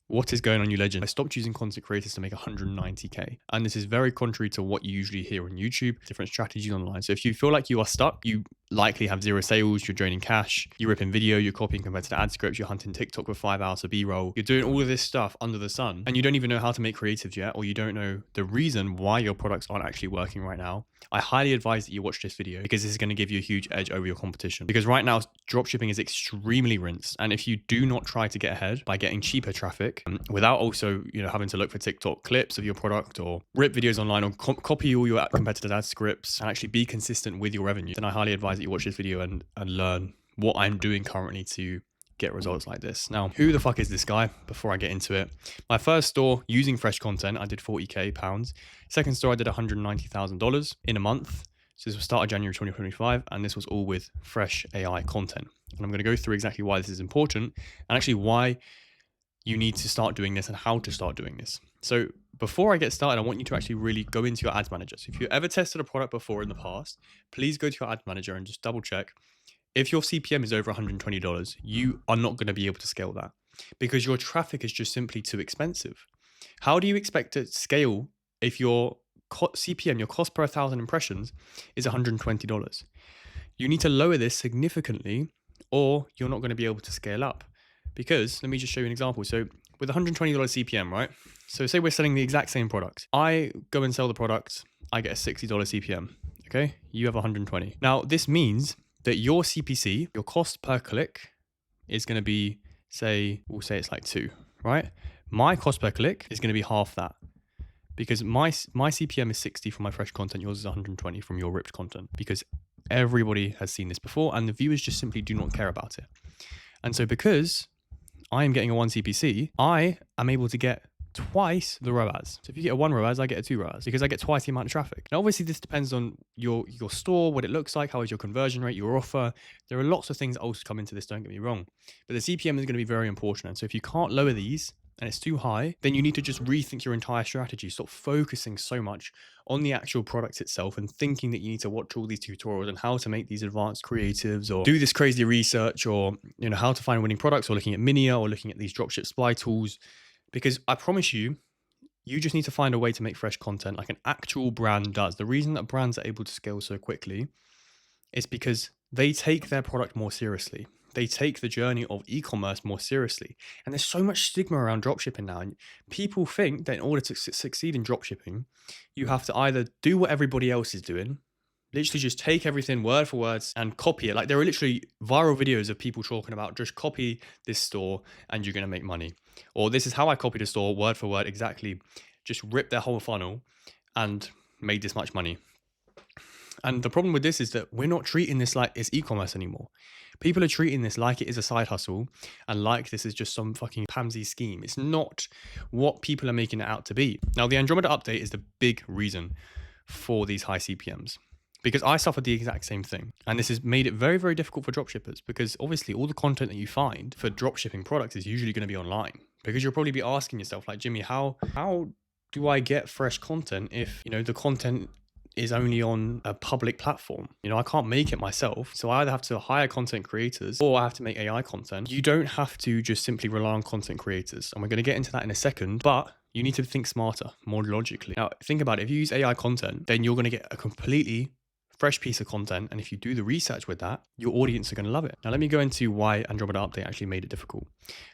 What is going on, you legend? I stopped using content creators to make 190K. And this is very contrary to what you usually hear on YouTube, different strategies online. So if you feel like you are stuck, you likely have zero sales, you're draining cash, you're ripping video, you're copying competitor ad scripts, you're hunting TikTok with 5 hours of B-roll, you're doing all of this stuff under the sun, and you don't even know how to make creatives yet, or you don't know the reason why your products aren't actually working right now, I highly advise that you watch this video because this is going to give you a huge edge over your competition. Because right now, dropshipping is extremely rinsed. And if you do not try to get ahead by getting cheaper traffic without also, having to look for TikTok clips of your product or rip videos online or copy all your competitors' ad scripts and actually be consistent with your revenue, then I highly advise that you watch this video and learn what I'm doing currently to get results like this. Now, who the fuck is this guy? Before I get into it, my first store using fresh content, I did 40K pounds. Second store, I did $190,000 in a month. So this was started January 2025, and this was all with fresh AI content. And I'm going to go through exactly why this is important and actually why you need to start doing this and how to start doing this. So before I get started, I want you to actually really go into your ads manager. So if you ever tested a product before in the past, please go to your ad manager and just double check. If your CPM is over $120, you are not going to be able to scale that because your traffic is just simply too expensive. How do you expect to scale if your CPM, your cost per 1,000 impressions, is $120? You need to lower this significantly or you're not going to be able to scale up. Because let me just show you an example. So with $120 CPM, right? So say we're selling the exact same product. I go and sell the product. I get a $60 CPM. Okay. You have 120. Now this means that your CPC, your cost per click, is going to be, we'll say it's like 2, right? My cost per click is going to be half that because my CPM is 60 from my fresh content. Yours is 120 from your ripped content because everybody has seen this before and the viewers just simply do not care about it. And so because I am getting a 1 CPC, I am able to get twice the ROAS. So if you get a 1 ROAS, I get a 2 ROAS because I get twice the amount of traffic. Now, obviously this depends on your store, what it looks like, how is your conversion rate, your offer. There are lots of things that also come into this, don't get me wrong. But the CPM is going to be very important. And so if you can't lower these and it's too high, then you need to just rethink your entire strategy. Stop focusing so much on the actual product itself and thinking that you need to watch all these tutorials on how to make these advanced creatives or do this crazy research or, how to find winning products or looking at Minia or looking at these dropship supply tools. Because I promise you, you just need to find a way to make fresh content like an actual brand does. The reason that brands are able to scale so quickly is because they take their product more seriously. They take the journey of e-commerce more seriously. And there's so much stigma around dropshipping now. And people think that in order to succeed in dropshipping, you have to either do what everybody else is doing, literally just take everything word for words and copy it. Like there are literally viral videos of people talking about just copy this store and you're going to make money. Or this is how I copied a store word for word exactly. Just rip their whole funnel and made this much money. And the problem with this is that we're not treating this like it's e-commerce anymore. People are treating this like it is a side hustle and like this is just some fucking Pamsy scheme. It's not what people are making it out to be. Now, the Andromeda update is the big reason for these high CPMs. Because I suffered the exact same thing. And this has made it very, very difficult for dropshippers because obviously all the content that you find for dropshipping products is usually going to be online. Because you'll probably be asking yourself like, Jimmy, how do I get fresh content if, the content is only on a public platform? I can't make it myself. So I either have to hire content creators or I have to make AI content. You don't have to just simply rely on content creators. And we're going to get into that in a second, but you need to think smarter, more logically. Now, think about it. If you use AI content, then you're going to get a completely fresh piece of content. And if you do the research with that, your audience are going to love it. Now, let me go into why Andromeda update actually made it difficult.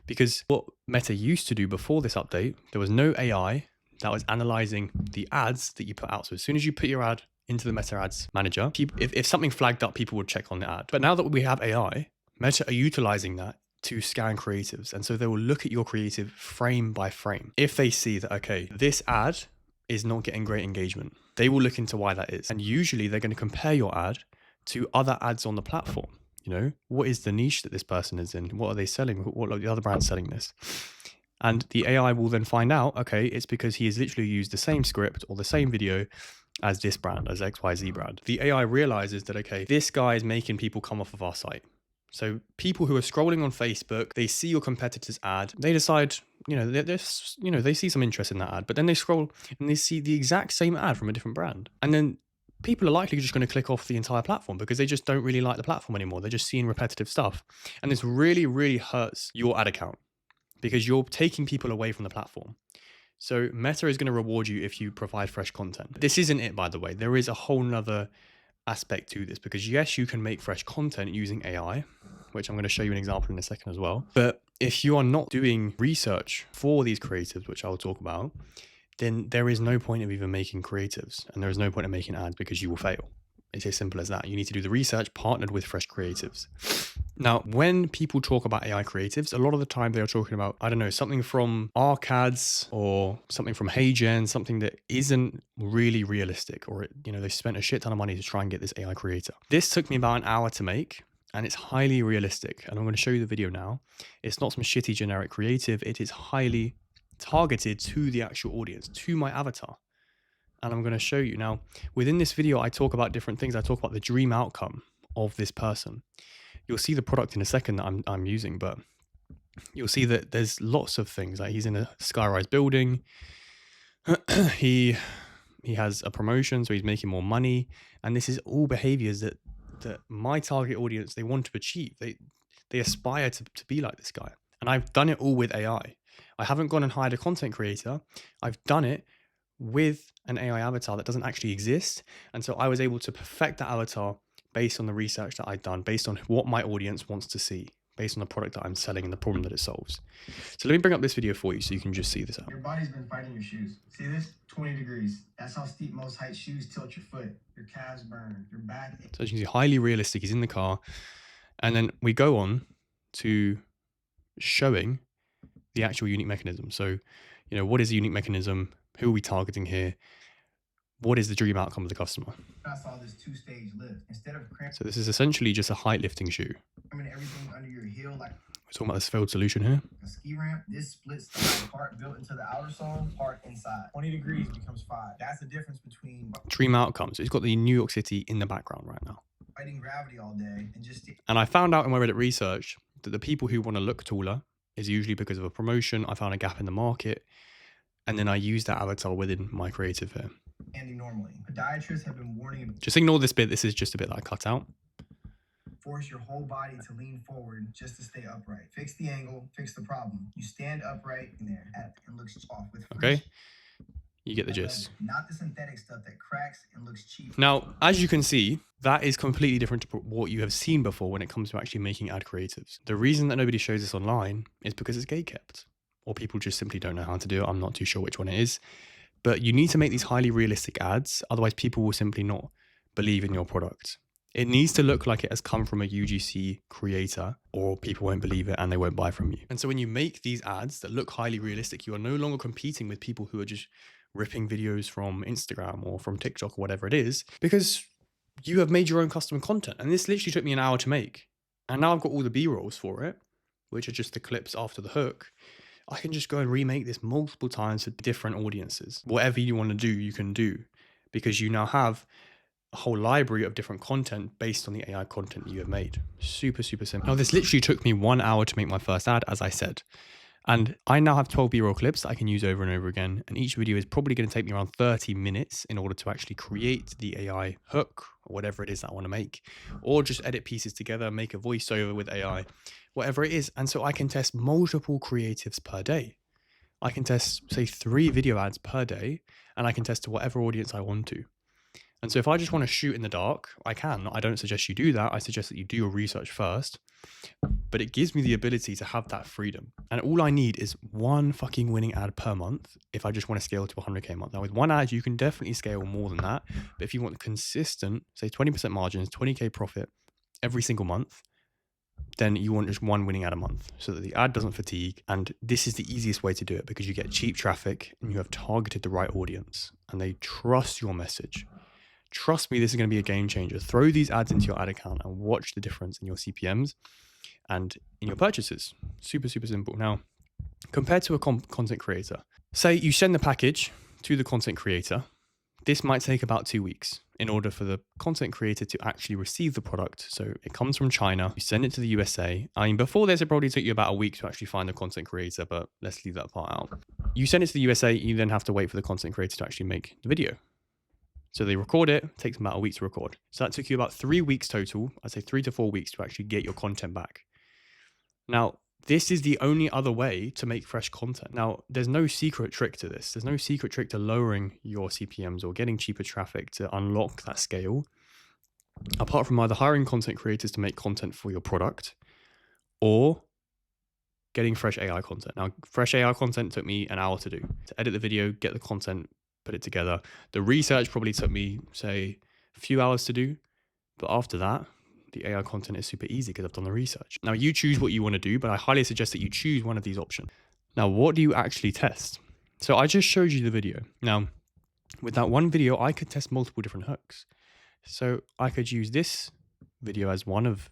Because what Meta used to do before this update, there was no AI that was analyzing the ads that you put out. So as soon as you put your ad into the Meta ads manager, if something flagged up, people would check on the ad. But now that we have AI, Meta are utilizing that to scan creatives. And so they will look at your creative frame by frame. If they see that, okay, this ad is not getting great engagement, they will look into why that is. And usually they're going to compare your ad to other ads on the platform. What is the niche that this person is in? What are they selling? What are the other brands selling this? And the AI will then find out, okay, it's because he has literally used the same script or the same video as this brand, as XYZ brand. The AI realizes that, okay, this guy is making people come off of our site. So people who are scrolling on Facebook, they see your competitor's ad, they decide, they see some interest in that ad, but then they scroll and they see the exact same ad from a different brand. And then people are likely just going to click off the entire platform because they just don't really like the platform anymore. They're just seeing repetitive stuff. And this really, really hurts your ad account. because you're taking people away from the platform. So Meta is going to reward you if you provide fresh content. This isn't it, by the way. There is a whole nother aspect to this, because yes, you can make fresh content using AI, which I'm going to show you an example in a second as well. But if you are not doing research for these creatives, which I'll talk about, then there is no point of even making creatives, and there is no point of making ads, because you will fail. It's as simple as that. You need to do the research partnered with fresh creatives. Now, when people talk about AI creatives, a lot of the time they are talking about, I don't know, something from Arcads or something from HeyGen, something that isn't really realistic, or, they spent a shit ton of money to try and get this AI creator. This took me about an hour to make, and it's highly realistic. And I'm going to show you the video now. It's not some shitty generic creative. It is highly targeted to the actual audience, to my avatar. And I'm going to show you now. Within this video, I talk about different things. I talk about the dream outcome of this person. You'll see the product in a second that I'm using, but you'll see that there's lots of things. Like, he's in a skyrise building. he has a promotion, so he's making more money. And this is all behaviors that my target audience, they want to achieve. They aspire to be like this guy. And I've done it all with AI. I haven't gone and hired a content creator. I've done it with an AI avatar that doesn't actually exist. And so I was able to perfect that avatar based on the research that I've done, based on what my audience wants to see, based on the product that I'm selling and the problem that it solves. So let me bring up this video for you so you can just see this out. Your body's been fighting your shoes. See this? 20 degrees. That's how steep most height shoes tilt your foot. Your calves burn, your back. So as you can see, highly realistic. He's in the car. And then we go on to showing the actual unique mechanism. So, what is the unique mechanism? Who are we targeting here? What is the dream outcome of the customer? I saw this 2-stage lift. Instead of cramping, so this is essentially just a height lifting shoe. Everything under your heel, like we're talking about this failed solution here. A ski ramp. This splits the part built into the outer sole, part inside. 20 degrees becomes 5. That's the difference between dream outcome. So he's got the New York City in the background right now. Fighting gravity all day and just. And I found out in my Reddit research that the people who want to look taller is usually because of a promotion. I found a gap in the market, and then I use that avatar within my creative here. Standing normally. Podiatrists have been warning. Just ignore this bit. This is just a bit that I cut out. Force your whole body to lean forward just to stay upright. Fix the angle, fix the problem. You stand upright in there and looks off with. Okay. You get the gist. Not the synthetic stuff that cracks and looks cheap. Now, as you can see, that is completely different to what you have seen before when it comes to actually making ad creatives. The reason that nobody shows this online is because it's gatekept, or people just simply don't know how to do it. I'm not too sure which one it is, but you need to make these highly realistic ads. Otherwise, people will simply not believe in your product. It needs to look like it has come from a UGC creator, or people won't believe it and they won't buy from you. And so when you make these ads that look highly realistic, you are no longer competing with people who are just ripping videos from Instagram or from TikTok or whatever it is, because you have made your own custom content. And this literally took me an hour to make. And now I've got all the B-rolls for it, which are just the clips after the hook. I can just go and remake this multiple times for different audiences. Whatever you want to do, you can do, because you now have a whole library of different content based on the AI content you have made. Super, super simple. Now, this literally took me 1 hour to make my first ad, as I said. And I now have 12 B-roll clips that I can use over and over again. And each video is probably going to take me around 30 minutes in order to actually create the AI hook, or whatever it is that I want to make, or just edit pieces together, make a voiceover with AI, whatever it is. And so I can test multiple creatives per day. I can test, say, 3 video ads per day, and I can test to whatever audience I want to. And so if I just want to shoot in the dark, I can. I don't suggest you do that. I suggest that you do your research first. But it gives me the ability to have that freedom. And all I need is 1 fucking winning ad per month if I just want to scale to 100K a month. Now, with 1 ad, you can definitely scale more than that. But if you want consistent, say 20% margins, 20K profit every single month, then you want just 1 winning ad a month so that the ad doesn't fatigue. And this is the easiest way to do it, because you get cheap traffic and you have targeted the right audience and they trust your message. Trust me, this is going to be a game changer. Throw these ads into your ad account and watch the difference in your CPMs and in your purchases. Super, super simple. Now, compared to a content creator, say you send the package to the content creator. This might take about 2 weeks in order for the content creator to actually receive the product. So it comes from China, you send it to the USA. I mean, before this, it probably took you about a week to actually find the content creator, but let's leave that part out. You send it to the USA, you then have to wait for the content creator to actually make the video. So they record it, takes about a week to record. So that took you about 3 weeks total. I'd say 3 to 4 weeks to actually get your content back. Now, This is the only other way to make fresh content. Now, there's no secret trick to this. There's no secret trick to lowering your CPMs or getting cheaper traffic to unlock that scale, apart from either hiring content creators to make content for your product or getting fresh AI content. Now, fresh AI content took me an hour to do. To edit the video, get the content, put it together. The research probably took me, say, a few hours to do. But after that, the AI content is super easy because I've done the research. Now, you choose what you want to do, but I highly suggest that you choose one of these options. Now, what do you actually test? So I just showed you the video. Now, with that one video, I could test multiple different hooks. So I could use this video as one of,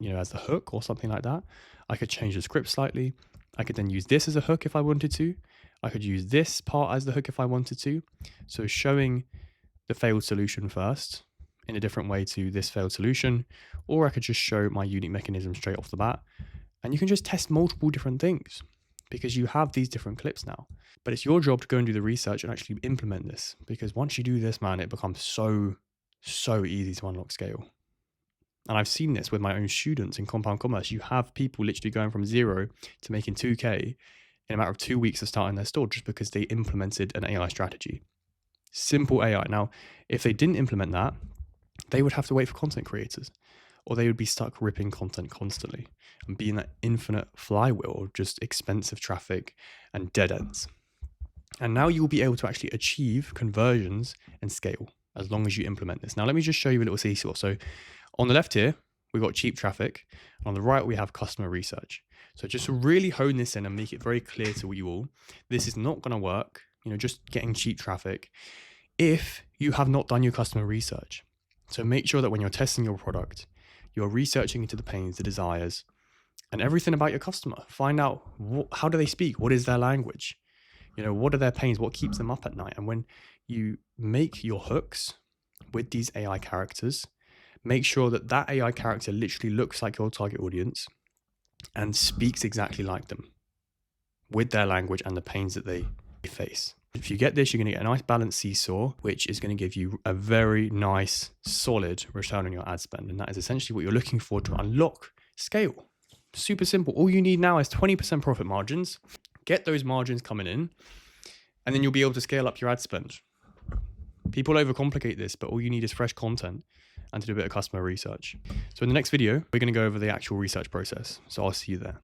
as the hook or something like that. I could change the script slightly. I could then use this as a hook if I wanted to. I could use this part as the hook if I wanted to. So showing the failed solution first in a different way to this failed solution, or I could just show my unique mechanism straight off the bat. And you can just test multiple different things because you have these different clips now. But it's your job to go and do the research and actually implement this, because once you do this, man, it becomes so easy to unlock scale. And I've seen this with my own students in compound commerce. You have people literally going from 0 to making 2K in a matter of 2 weeks of starting their store just because they implemented an AI strategy. Simple AI. Now, if they didn't implement that, they would have to wait for content creators, or they would be stuck ripping content constantly and be in that infinite flywheel of just expensive traffic and dead ends. And now you will be able to actually achieve conversions and scale as long as you implement this. Now, let me just show you a little seesaw. So on the left here, we've got cheap traffic. And on the right, we have customer research. So just to really hone this in and make it very clear to you all, this is not going to work, just getting cheap traffic if you have not done your customer research. So make sure that when you're testing your product, you're researching into the pains, the desires, and everything about your customer. Find out how do they speak? What is their language? What are their pains? What keeps them up at night? And when you make your hooks with these AI characters, make sure that that AI character literally looks like your target audience and speaks exactly like them with their language and the pains that they face. If you get this, you're going to get a nice balanced seesaw, which is going to give you a very nice, solid return on your ad spend. And that is essentially what you're looking for to unlock scale. Super simple. All you need now is 20% profit margins. Get those margins coming in, and then you'll be able to scale up your ad spend. People overcomplicate this, but all you need is fresh content and to do a bit of customer research. So in the next video, we're going to go over the actual research process. So I'll see you there.